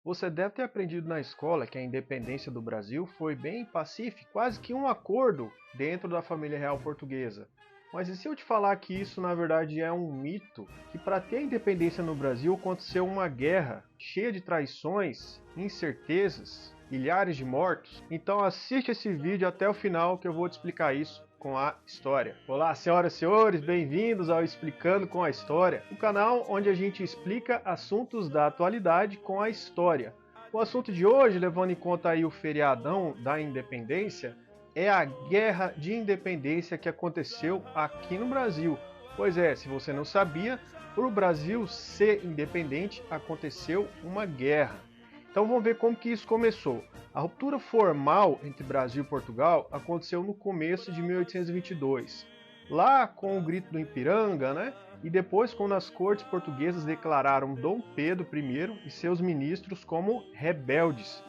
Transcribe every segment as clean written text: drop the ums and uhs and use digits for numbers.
Você deve ter aprendido na escola que a independência do Brasil foi bem pacífica, quase que um acordo dentro da família real portuguesa. Mas e se eu te falar que isso na verdade é um mito? Que para ter a independência no Brasil aconteceu uma guerra cheia de traições, incertezas, milhares de mortos? Então assiste esse vídeo até o final que eu vou te explicar isso com a história. Olá, senhoras e senhores, bem-vindos ao Explicando com a História, o canal onde a gente explica assuntos da atualidade com a história. O assunto de hoje, levando em conta aí o feriadão da independência, é a Guerra de Independência que aconteceu aqui no Brasil. Pois é, se você não sabia, para o Brasil ser independente aconteceu uma guerra. Então vamos ver como que isso começou. A ruptura formal entre Brasil e Portugal aconteceu no começo de 1822, lá com o Grito do Ipiranga, né? E depois quando as cortes portuguesas declararam Dom Pedro I e seus ministros como rebeldes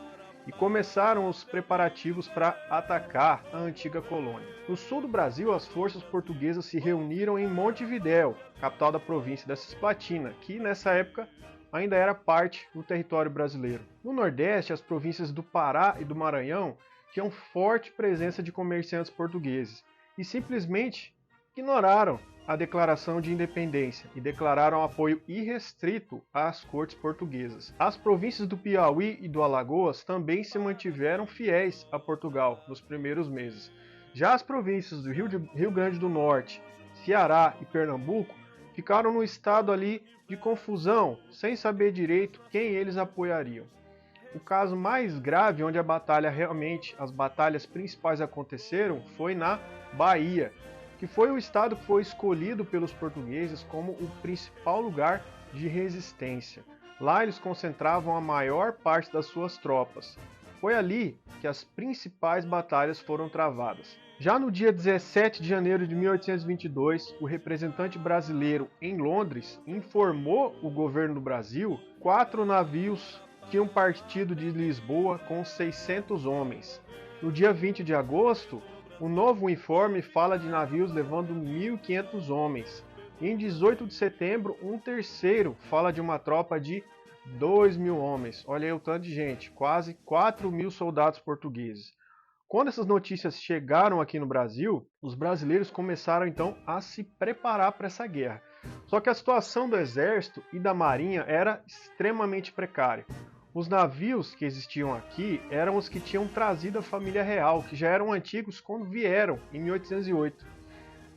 e começaram os preparativos para atacar a antiga colônia. No sul do Brasil, as forças portuguesas se reuniram em Montevidéu, capital da província da Cisplatina, que nessa época ainda era parte do território brasileiro. No Nordeste, as províncias do Pará e do Maranhão tinham forte presença de comerciantes portugueses e simplesmente ignoraram a declaração de independência e declararam apoio irrestrito às cortes portuguesas. As províncias do Piauí e do Alagoas também se mantiveram fiéis a Portugal nos primeiros meses. Já as províncias do Rio Grande do Norte, Ceará e Pernambuco ficaram no estado ali de confusão, sem saber direito quem eles apoiariam. O caso mais grave, onde as batalhas principais aconteceram, foi na Bahia, que foi o estado que foi escolhido pelos portugueses como o principal lugar de resistência. Lá eles concentravam a maior parte das suas tropas. Foi ali que as principais batalhas foram travadas. Já no dia 17 de janeiro de 1822, o representante brasileiro em Londres informou o governo do Brasil que 4 navios tinham partido de Lisboa com 600 homens. No dia 20 de agosto, o novo informe fala de navios levando 1.500 homens. Em 18 de setembro, um terceiro fala de uma tropa de 2.000 homens. Olha aí o tanto de gente, quase 4.000 soldados portugueses. Quando essas notícias chegaram aqui no Brasil, os brasileiros começaram então a se preparar para essa guerra. Só que a situação do exército e da marinha era extremamente precária. Os navios que existiam aqui eram os que tinham trazido a família real, que já eram antigos quando vieram em 1808.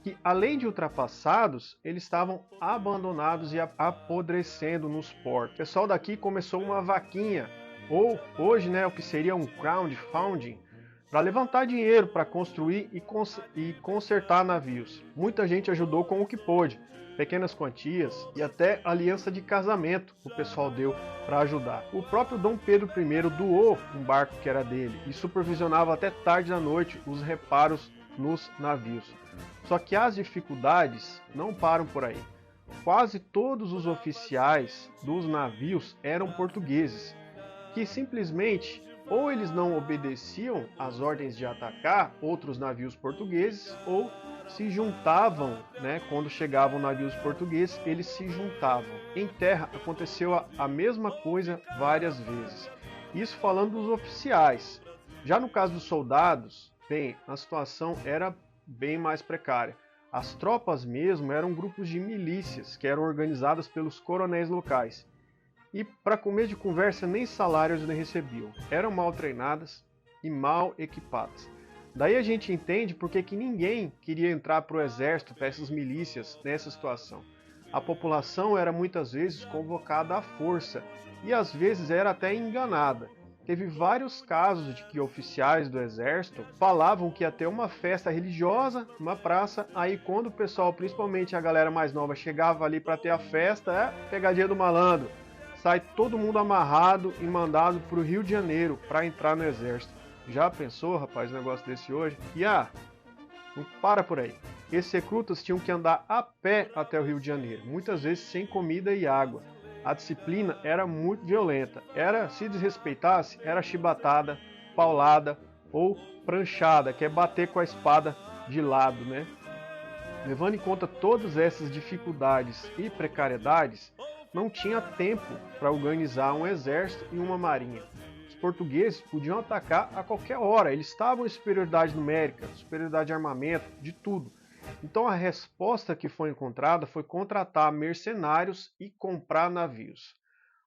Que além de ultrapassados, eles estavam abandonados e apodrecendo nos portos. O pessoal daqui começou uma vaquinha, ou hoje o que seria um crowdfunding, para levantar dinheiro para construir e consertar navios. Muita gente ajudou com o que pôde, pequenas quantias e até aliança de casamento o pessoal deu para ajudar. O próprio Dom Pedro I doou um barco que era dele e supervisionava até tarde da noite os reparos nos navios. Só que as dificuldades não param por aí. Quase todos os oficiais dos navios eram portugueses, que simplesmente ou eles não obedeciam às ordens de atacar outros navios portugueses, ou se juntavam, quando chegavam navios portugueses, eles se juntavam. Em terra aconteceu a mesma coisa várias vezes. Isso falando dos oficiais. Já no caso dos soldados, bem, a situação era bem mais precária. As tropas mesmo eram grupos de milícias que eram organizadas pelos coronéis locais. E para começo de conversa, nem salários eles recebiam. Eram mal treinadas e mal equipadas. Daí a gente entende porque que ninguém queria entrar para o exército, para essas milícias, nessa situação. A população era muitas vezes convocada à força e às vezes era até enganada. Teve vários casos de que oficiais do exército falavam que ia ter uma festa religiosa, uma praça, aí quando o pessoal, principalmente a galera mais nova, chegava ali para ter a festa, pegadinha do malandro. Sai todo mundo amarrado e mandado para o Rio de Janeiro para entrar no exército. Já pensou, rapaz, um negócio desse hoje? E não para por aí. Esses recrutas tinham que andar a pé até o Rio de Janeiro, muitas vezes sem comida e água. A disciplina era muito violenta. Se desrespeitasse, era chibatada, paulada ou pranchada, que é bater com a espada de lado, Levando em conta todas essas dificuldades e precariedades, não tinha tempo para organizar um exército e uma marinha. Os portugueses podiam atacar a qualquer hora, eles estavam em superioridade numérica, superioridade de armamento, de tudo. Então a resposta que foi encontrada foi contratar mercenários e comprar navios.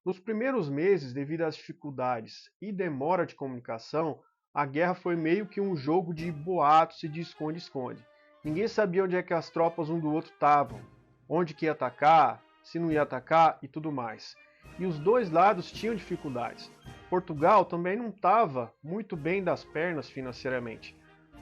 Nos primeiros meses, devido às dificuldades e demora de comunicação, a guerra foi meio que um jogo de boatos e de esconde-esconde. Ninguém sabia onde é que as tropas um do outro estavam, onde que ia atacar, se não ia atacar e tudo mais. E os dois lados tinham dificuldades. Portugal também não estava muito bem das pernas financeiramente.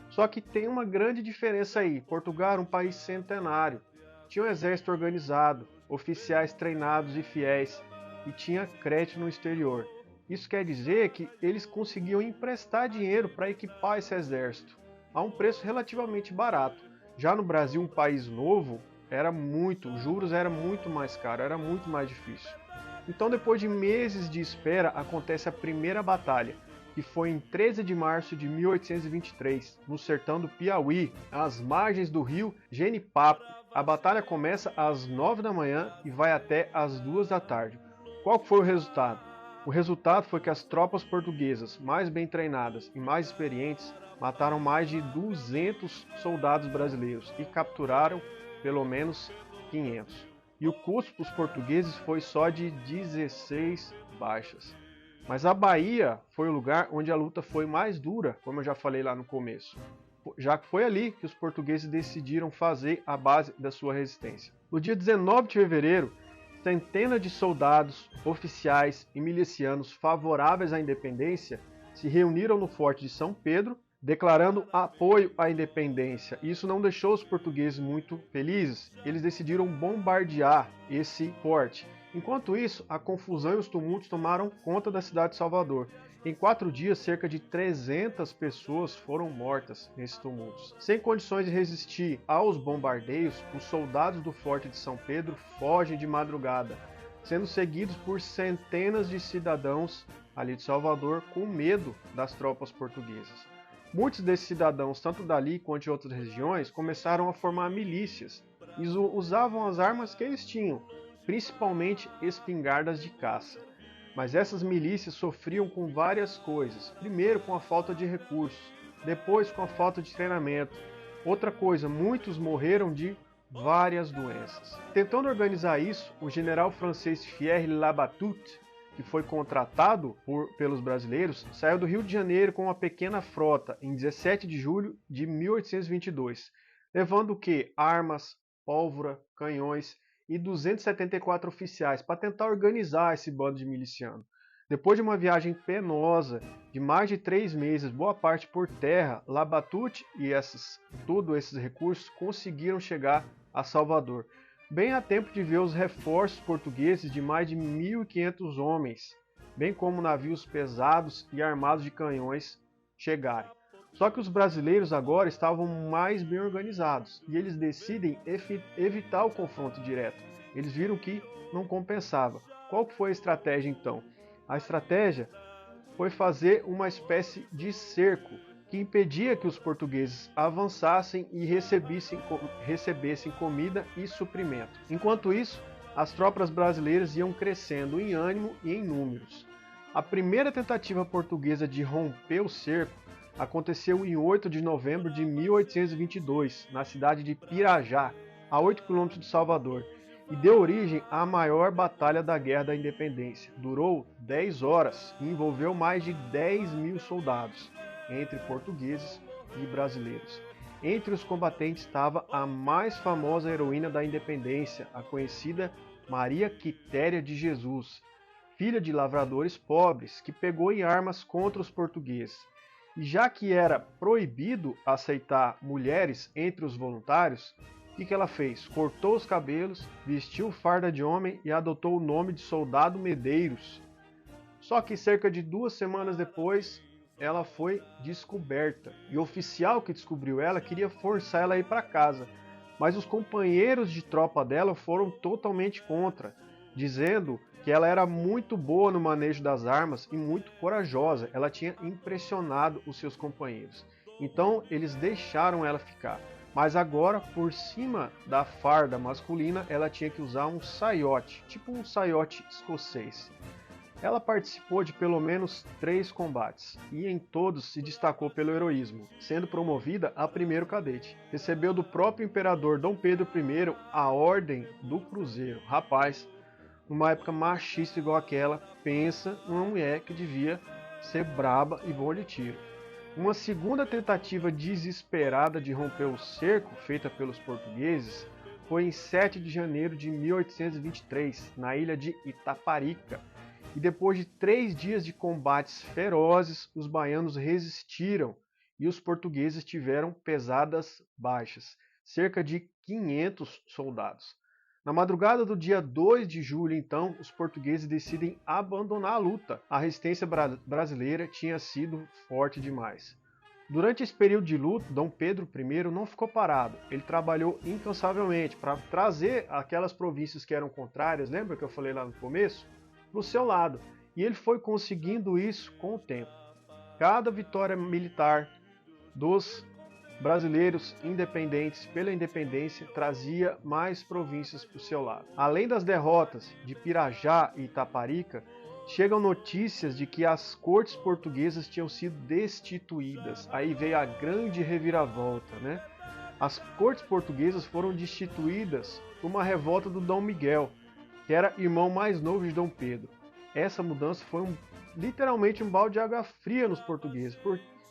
Só que tem uma grande diferença aí. Portugal era um país centenário, tinha um exército organizado, oficiais treinados e fiéis, e tinha crédito no exterior. Isso quer dizer que eles conseguiam emprestar dinheiro para equipar esse exército, a um preço relativamente barato. Já no Brasil, um país novo, os juros era muito mais caro, era muito mais difícil. Então, depois de meses de espera, acontece a primeira batalha, que foi em 13 de março de 1823, no sertão do Piauí, às margens do rio Genipapo. A batalha começa às 9 da manhã e vai até às 2 da tarde. Qual foi o resultado? O resultado foi que as tropas portuguesas, mais bem treinadas e mais experientes, mataram mais de 200 soldados brasileiros e capturaram pelo menos 500. E o custo para os portugueses foi só de 16 baixas. Mas a Bahia foi o lugar onde a luta foi mais dura, como eu já falei lá no começo, já que foi ali que os portugueses decidiram fazer a base da sua resistência. No dia 19 de fevereiro, centenas de soldados, oficiais e milicianos favoráveis à independência se reuniram no Forte de São Pedro, declarando apoio à independência. Isso não deixou os portugueses muito felizes. Eles decidiram bombardear esse forte. Enquanto isso, a confusão e os tumultos tomaram conta da cidade de Salvador. Em 4 dias, cerca de 300 pessoas foram mortas nesses tumultos. Sem condições de resistir aos bombardeios, os soldados do Forte de São Pedro fogem de madrugada, sendo seguidos por centenas de cidadãos ali de Salvador com medo das tropas portuguesas. Muitos desses cidadãos, tanto dali quanto de outras regiões, começaram a formar milícias e usavam as armas que eles tinham, principalmente espingardas de caça. Mas essas milícias sofriam com várias coisas. Primeiro com a falta de recursos, depois com a falta de treinamento. Outra coisa, muitos morreram de várias doenças. Tentando organizar isso, o general francês Pierre Labatut, que foi contratado pelos brasileiros, saiu do Rio de Janeiro com uma pequena frota em 17 de julho de 1822, levando o quê? Armas, pólvora, canhões e 274 oficiais para tentar organizar esse bando de miliciano. Depois de uma viagem penosa de mais de 3 meses, boa parte por terra, Labatut e todos esses recursos conseguiram chegar a Salvador, bem a tempo de ver os reforços portugueses de mais de 1.500 homens, bem como navios pesados e armados de canhões chegarem. Só que os brasileiros agora estavam mais bem organizados e eles decidem evitar o confronto direto. Eles viram que não compensava. Qual foi a estratégia então? A estratégia foi fazer uma espécie de cerco que impedia que os portugueses avançassem e recebessem comida e suprimento. Enquanto isso, as tropas brasileiras iam crescendo em ânimo e em números. A primeira tentativa portuguesa de romper o cerco aconteceu em 8 de novembro de 1822, na cidade de Pirajá, a 8 quilômetros de Salvador, e deu origem à maior batalha da Guerra da Independência. Durou 10 horas e envolveu mais de 10.000 soldados, entre portugueses e brasileiros. Entre os combatentes estava a mais famosa heroína da independência, a conhecida Maria Quitéria de Jesus, filha de lavradores pobres, que pegou em armas contra os portugueses. E já que era proibido aceitar mulheres entre os voluntários, o que ela fez? Cortou os cabelos, vestiu farda de homem e adotou o nome de Soldado Medeiros. Só que cerca de 2 semanas depois, ela foi descoberta. E o oficial que descobriu ela queria forçar ela a ir para casa. Mas os companheiros de tropa dela foram totalmente contra, dizendo que ela era muito boa no manejo das armas e muito corajosa. Ela tinha impressionado os seus companheiros. Então eles deixaram ela ficar. Mas agora, por cima da farda masculina, ela tinha que usar um saiote, tipo um saiote escocês. Ela participou de pelo menos 3 combates, e em todos se destacou pelo heroísmo, sendo promovida a primeiro cadete. Recebeu do próprio imperador Dom Pedro I a Ordem do Cruzeiro. Rapaz, numa época machista igual aquela, pensa numa mulher que devia ser braba e boa de tiro. Uma segunda tentativa desesperada de romper o cerco, feita pelos portugueses, foi em 7 de janeiro de 1823, na ilha de Itaparica. E depois de 3 dias de combates ferozes, os baianos resistiram e os portugueses tiveram pesadas baixas, cerca de 500 soldados. Na madrugada do dia 2 de julho, então, os portugueses decidem abandonar a luta. A resistência brasileira tinha sido forte demais. Durante esse período de luta, Dom Pedro I não ficou parado. Ele trabalhou incansavelmente para trazer aquelas províncias que eram contrárias, lembra que eu falei lá no começo? Para o seu lado. E ele foi conseguindo isso com o tempo. Cada vitória militar dos brasileiros independentes pela independência trazia mais províncias para o seu lado. Além das derrotas de Pirajá e Itaparica, chegam notícias de que as cortes portuguesas tinham sido destituídas. Aí veio a grande reviravolta, né? As cortes portuguesas foram destituídas por uma revolta do Dom Miguel, que era irmão mais novo de Dom Pedro. Essa mudança foi literalmente um balde de água fria nos portugueses,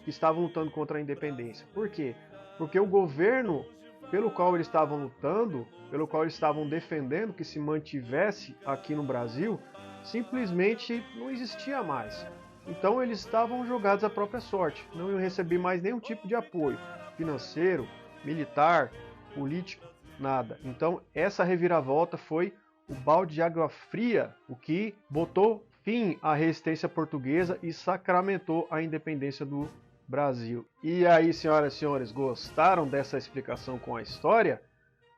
que estavam lutando contra a independência. Por quê? Porque o governo pelo qual eles estavam lutando, pelo qual eles estavam defendendo que se mantivesse aqui no Brasil, simplesmente não existia mais. Então eles estavam jogados à própria sorte, não iam receber mais nenhum tipo de apoio financeiro, militar, político, nada. Então essa reviravolta foi o balde de água fria, o que botou fim à resistência portuguesa e sacramentou a independência do Brasil. E aí, senhoras e senhores, gostaram dessa explicação com a história?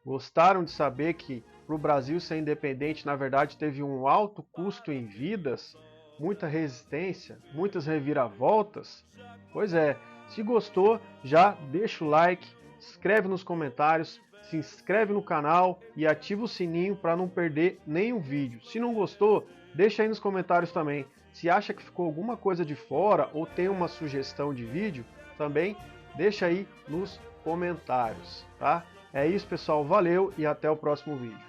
Gostaram de saber que para o Brasil ser independente, na verdade, teve um alto custo em vidas, muita resistência, muitas reviravoltas? Pois é, se gostou, já deixa o like, escreve nos comentários, se inscreve no canal e ativa o sininho para não perder nenhum vídeo. Se não gostou, deixa aí nos comentários também. Se acha que ficou alguma coisa de fora ou tem uma sugestão de vídeo, também deixa aí nos comentários, tá? É isso, pessoal. Valeu e até o próximo vídeo.